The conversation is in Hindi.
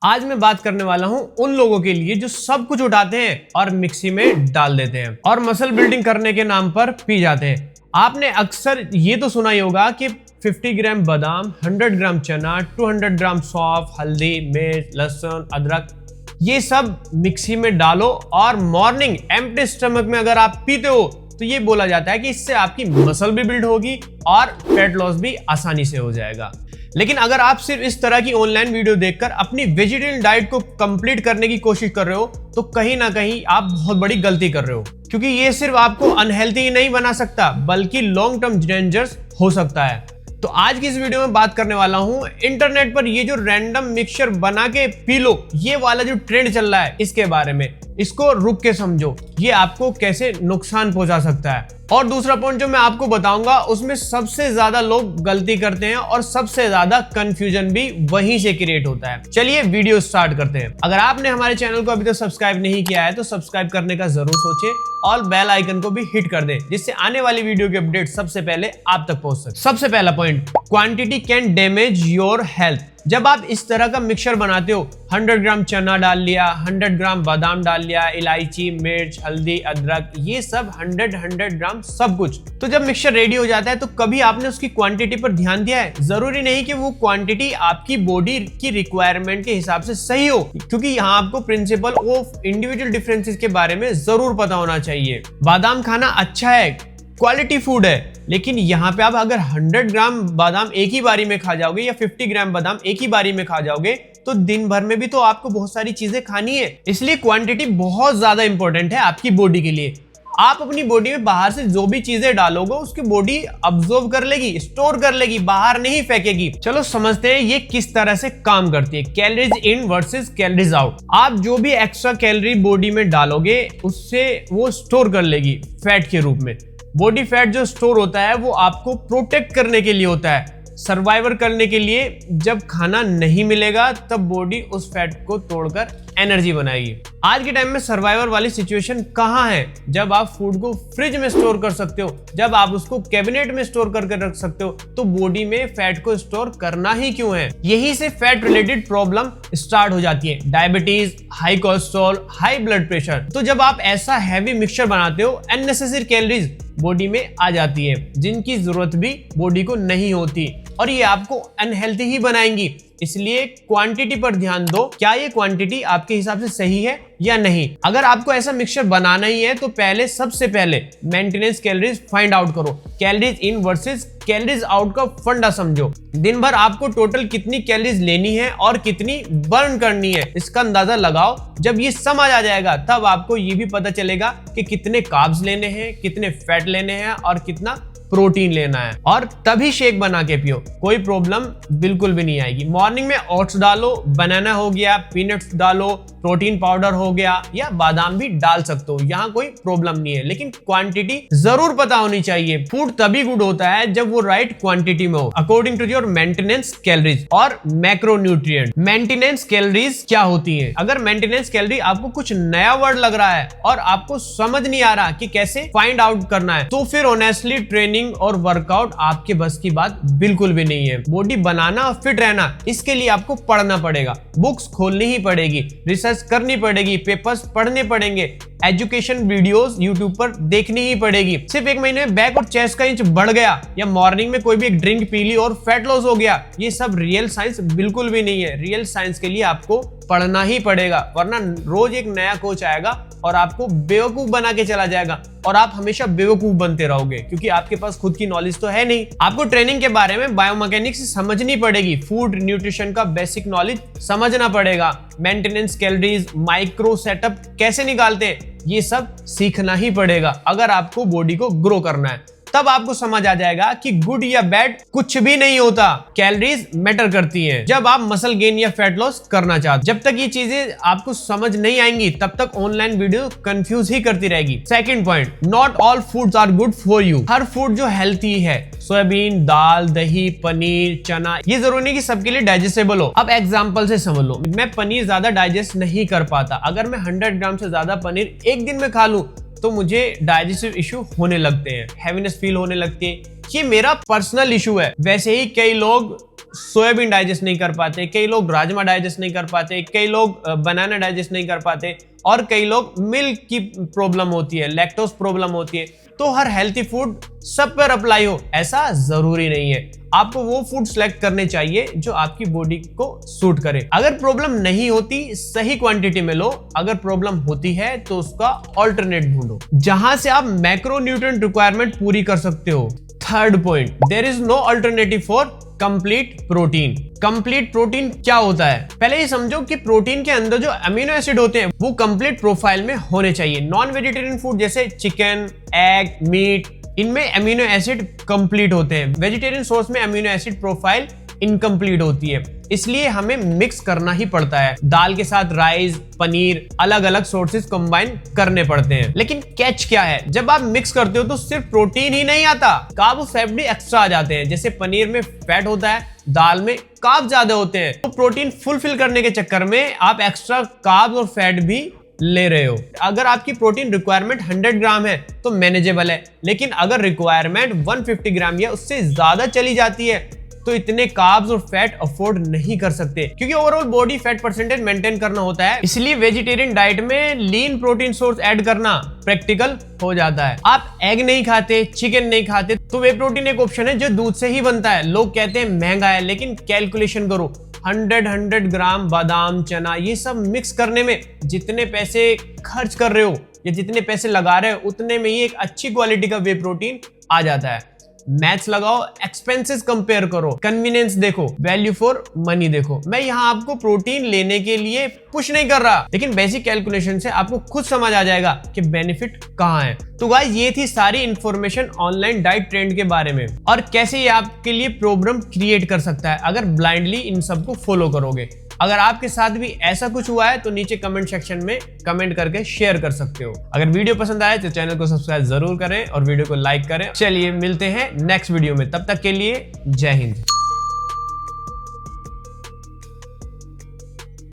आज मैं बात करने वाला हूं उन लोगों के लिए जो सब कुछ उठाते हैं और मिक्सी में डाल देते हैं और मसल बिल्डिंग करने के नाम पर पी जाते हैं। आपने अक्सर ये तो सुना ही होगा कि 50 ग्राम बादाम, 100 ग्राम चना, 200 ग्राम सौंफ, हल्दी, मिर्च, लहसुन, अदरक, ये सब मिक्सी में डालो और मॉर्निंग एम्प्टी स्टमक में अगर आप पीते हो तो ये बोला जाता है कि इससे आपकी मसल भी बिल्ड होगी और फैट लॉस भी आसानी से हो जाएगा। लेकिन अगर आप सिर्फ इस तरह की ऑनलाइन वीडियो देखकर अपनी वेजिटेरियन डाइट को कंप्लीट करने की कोशिश कर रहे हो तो कहीं ना कहीं आप बहुत बड़ी गलती कर रहे हो, क्योंकि ये सिर्फ आपको अनहेल्थी ही नहीं बना सकता बल्कि लॉन्ग टर्म डेंजर्स हो सकता है। तो आज की इस वीडियो में बात करने वाला हूं इंटरनेट पर ये जो रैंडम मिक्सचर बना के पी लो, ये वाला जो ट्रेंड चल रहा है इसके बारे में। इसको रुक के समझो, ये आपको कैसे नुकसान पहुंचा सकता है। और दूसरा पॉइंट जो मैं आपको बताऊंगा उसमें सबसे ज्यादा लोग गलती करते हैं और सबसे ज्यादा कंफ्यूजन भी वहीं से क्रिएट होता है। चलिए वीडियो स्टार्ट करते हैं। अगर आपने हमारे चैनल को अभी तक सब्सक्राइब नहीं किया है तो सब्सक्राइब करने का जरूर सोचें और बेल आइकन को भी हिट कर दें, जिससे आने वाली वीडियो की अपडेट सबसे पहले आप तक पहुंच सके। सबसे पहला point, quantity can damage your health. जब आप इस तरह का मिक्सचर बनाते हो, 100 ग्राम चना डाल लिया, 100 ग्राम बादाम डाल लिया, इलायची, मिर्च, हल्दी, अदरक, ये सब 100 ग्राम सब कुछ। तो जब मिक्सचर रेडी हो जाता है तो कभी आपने उसकी क्वांटिटी पर ध्यान दिया है? जरूरी नहीं कि वो क्वांटिटी आपकी बॉडी की रिक्वायरमेंट के हिसाब से सही हो, क्योंकि यहाँ आपको प्रिंसिपल ऑफ इंडिविजुअल डिफरेंसेस के बारे में जरूर पता होना चाहिए। बादाम खाना अच्छा है, क्वालिटी फूड है, लेकिन यहाँ पे आप अगर 100 ग्राम बादाम एक ही बारी में खा जाओगे या 50 ग्राम बादाम एक ही बारी में खा जाओगे तो दिन भर में भी तो आपको बहुत सारी चीजें खानी है। इसलिए क्वांटिटी बहुत ज्यादा इंपॉर्टेंट है आपकी बॉडी के लिए। आप अपनी बॉडी में बाहर से जो भी चीजें डालोगे उसकी बॉडी अब्सॉर्ब कर लेगी, स्टोर कर लेगी, बाहर नहीं फेंकेगी। चलो समझते हैं ये किस तरह से काम करती है, calories in versus calories out. आप जो भी एक्स्ट्रा कैलोरी बॉडी में डालोगे उससे वो स्टोर कर लेगी फैट के रूप में। बॉडी फैट जो स्टोर होता है वो आपको प्रोटेक्ट करने के लिए होता है, सर्वाइवर करने के लिए। जब खाना नहीं मिलेगा तब बॉडी उस फैट को तोड़कर एनर्जी बनाएगी। आज के टाइम में सर्वाइवर वाली सिचुएशन कहाँ है? जब आप फूड को फ्रिज में स्टोर कर सकते हो, जब आप उसको कैबिनेट में स्टोर करके रख सकते हो, तो बॉडी में फैट को स्टोर करना ही क्यों है? यही से फैट रिलेटेड प्रॉब्लम स्टार्ट हो जाती है, diabetes, high cholesterol, high blood pressure. तो जब आप ऐसा हैवी मिक्सचर बनाते हो, अननेसेसरी कैलोरीज बॉडी में आ जाती है जिनकी जरूरत भी बॉडी को नहीं होती और ये आपको अनहेल्थी ही बनाएंगी। इसलिए क्वांटिटी पर ध्यान दो, क्या ये क्वांटिटी आपके हिसाब से सही है या नहीं। अगर आपको ऐसा मिक्सचर बनाना ही है तो सबसे पहले मेंटेनेंस कैलोरीज फाइंड आउट करो। Calories in versus calories out का फंडा समझो। दिन भर आपको टोटल कितनी कैलोरीज लेनी है और कितनी बर्न करनी है, इसका अंदाजा लगाओ। जब ये समझ आ जाएगा तब आपको ये भी पता चलेगा कि कितने कार्ब्स लेने हैं, कितने फैट लेने हैं और कितना प्रोटीन लेना है, और तभी शेक बना के पियो। कोई प्रॉब्लम बिल्कुल भी नहीं आएगी। मॉर्निंग में ओट्स डालो, बनाना हो गया, पीनट्स डालो, प्रोटीन पाउडर हो गया या बादाम भी डाल सकते हो, यहाँ कोई प्रॉब्लम नहीं है। लेकिन क्वांटिटी जरूर पता होनी चाहिए। फूड तभी गुड होता है जब वो राइट क्वांटिटी में हो, according to your maintenance calories और मैक्रोन्यूट्रिएंट। मेंटेनेंस कैलोरीज क्या होती है? अगर मेंटेनेंस कैलोरी आपको कुछ नया वर्ड लग रहा है और आपको समझ नहीं आ रहा कि कैसे फाइंड आउट करना है, तो फिर ऑनेस्टली ट्रेनिंग और वर्कआउट आपके बस की बात बिल्कुल भी नहीं है। बॉडी बनाना और फिट रहना, इसके लिए आपको पढ़ना पड़ेगा, बुक्स खोलनी ही पड़ेगी, रिसर्च करनी पड़ेगी, पेपर्स पढ़ने पड़ेंगे, एजुकेशन वीडियोस यूट्यूब पर देखनी ही पड़ेगी। सिर्फ एक महीने में बैक और चेस्ट का इंच बढ़ गया या मॉर्निंग में कोई भी एक ड्रिंक पी ली और फैट लॉस हो गया, ये सब रियल साइंस बिल्कुल भी नहीं है। रियल साइंस के लिए आपको पढ़ना ही पड़ेगा, वरना रोज एक नया कोच आएगा और आपको बेवकूफ बना के चला जाएगा और आप हमेशा बेवकूफ बनते रहोगे, क्योंकि आपके पास खुद की नॉलेज तो है नहीं। आपको ट्रेनिंग के बारे में बायोमैकेनिक्स समझनी पड़ेगी, फूड न्यूट्रिशन का बेसिक नॉलेज समझना पड़ेगा, मेंटेनेंस कैलोरीज, माइक्रो सेटअप कैसे निकालते, ये सब सीखना ही पड़ेगा अगर आपको बॉडी को ग्रो करना है। तब आपको समझ आ जाएगा कि गुड या बैड कुछ भी नहीं होता, कैलोरीज मैटर करती हैं जब आप मसल गेन या फैट लॉस करना चाहते। जब तक ये चीजें आपको समझ नहीं आएंगी तब तक ऑनलाइन वीडियो कंफ्यूज ही करती रहेगी। Second point, not all foods are good for you. हर फूड जो हेल्थी है, सोयाबीन, दाल, दही, पनीर, चना, ये जरूरी नहीं कि सबके लिए डाइजेस्टेबल हो। अब एग्जांपल से समझ लो, मैं पनीर ज्यादा डाइजेस्ट नहीं कर पाता। अगर मैं 100 ग्राम से ज्यादा पनीर एक दिन में खा लूं तो मुझे डाइजेस्टिव इश्यू होने लगते हैं, हैवीनेस फील होने लगती है। ये मेरा पर्सनल इशू है। वैसे ही कई लोग सोयाबीन डाइजेस्ट नहीं कर पाते, कई लोग राजमा डाइजेस्ट नहीं कर पाते, कई लोग बनाना डाइजेस्ट नहीं कर पाते, और कई लोग मिल्क की प्रॉब्लम होती है, लैक्टोज प्रॉब्लम होती है। तो हर हेल्थी फूड सब पर अप्लाई हो ऐसा जरूरी नहीं है। आपको वो फूड सिलेक्ट करने चाहिए जो आपकी बॉडी को सूट करे। अगर प्रॉब्लम नहीं होती सही क्वांटिटी में लो, अगर प्रॉब्लम होती है तो उसका ऑल्टरनेट ढूंढो जहां से आप मैक्रोन्यूट्रिएंट रिक्वायरमेंट पूरी कर सकते हो। Third point, there is no alternative for complete protein. Complete protein क्या होता है? पहले ये समझो कि प्रोटीन के अंदर जो अमीनो एसिड होते हैं वो कंप्लीट प्रोफाइल में होने चाहिए। नॉन वेजिटेरियन फूड जैसे चिकन, एग, मीट, इनमें अमीनो एसिड कंप्लीट होते हैं। वेजिटेरियन सोर्स में अमीनो एसिड प्रोफाइल इनकम्प्लीट होती है, इसलिए हमें मिक्स करना ही पड़ता है। दाल के साथ राइस, पनीर, अलग अलग सोर्सेज कंबाइन करने पड़ते हैं। लेकिन कैच क्या है, जब आप मिक्स करते हो तो सिर्फ प्रोटीन ही नहीं आता, कार्ब और फैट भी एक्स्ट्रा आ जाते हैं। जैसे पनीर में फैट होता है, दाल में कार्ब ज्यादा होते हैं, तो प्रोटीन फुलफिल करने के चक्कर में आप एक्स्ट्रा कार्ब और फैट भी ले रहे हो। अगर आपकी प्रोटीन रिक्वायरमेंट 100 ग्राम है तो मैनेजेबल है, लेकिन अगर रिक्वायरमेंट 150 ग्राम या उससे ज्यादा चली जाती है तो इतने कार्ब्स और फैट अफोर्ड नहीं कर सकते, क्योंकि overall body fat percentage maintain करना होता है। इसलिए वेजिटेरियन डाइट में लीन प्रोटीन सोर्स ऐड करना प्रैक्टिकल हो जाता है। आप एग नहीं खाते, चिकन नहीं खाते, तो वे प्रोटीन एक ऑप्शन है जो दूध से ही बनता है। लोग कहते हैं महंगा है, लेकिन कैलकुलेशन करो, 100 ग्राम बादाम, चना, ये सब मिक्स करने में जितने पैसे खर्च कर रहे हो या जितने पैसे लगा रहे हो, उतने में ही एक अच्छी क्वालिटी का वे प्रोटीन आ जाता है। मैथ्स लगाओ, एक्सपेंसेस कंपेयर करो, कन्वीनियंस देखो, वैल्यू फॉर मनी देखो। मैं यहाँ आपको प्रोटीन लेने के लिए पुश नहीं कर रहा, लेकिन बेसिक कैलकुलेशन से आपको खुद समझ आ जाएगा कि बेनिफिट कहाँ है। तो गाइस, ये थी सारी इंफॉर्मेशन ऑनलाइन डाइट ट्रेंड के बारे में और कैसे ये आपके लिए प्रॉब्लम क्रिएट कर सकता है अगर ब्लाइंडली इन सबको फॉलो करोगे। अगर आपके साथ भी ऐसा कुछ हुआ है तो नीचे कमेंट सेक्शन में कमेंट करके शेयर कर सकते हो। अगर वीडियो पसंद आए तो चैनल को सब्सक्राइब जरूर करें और वीडियो को लाइक करें। चलिए मिलते हैं नेक्स्ट वीडियो में, तब तक के लिए जय हिंद।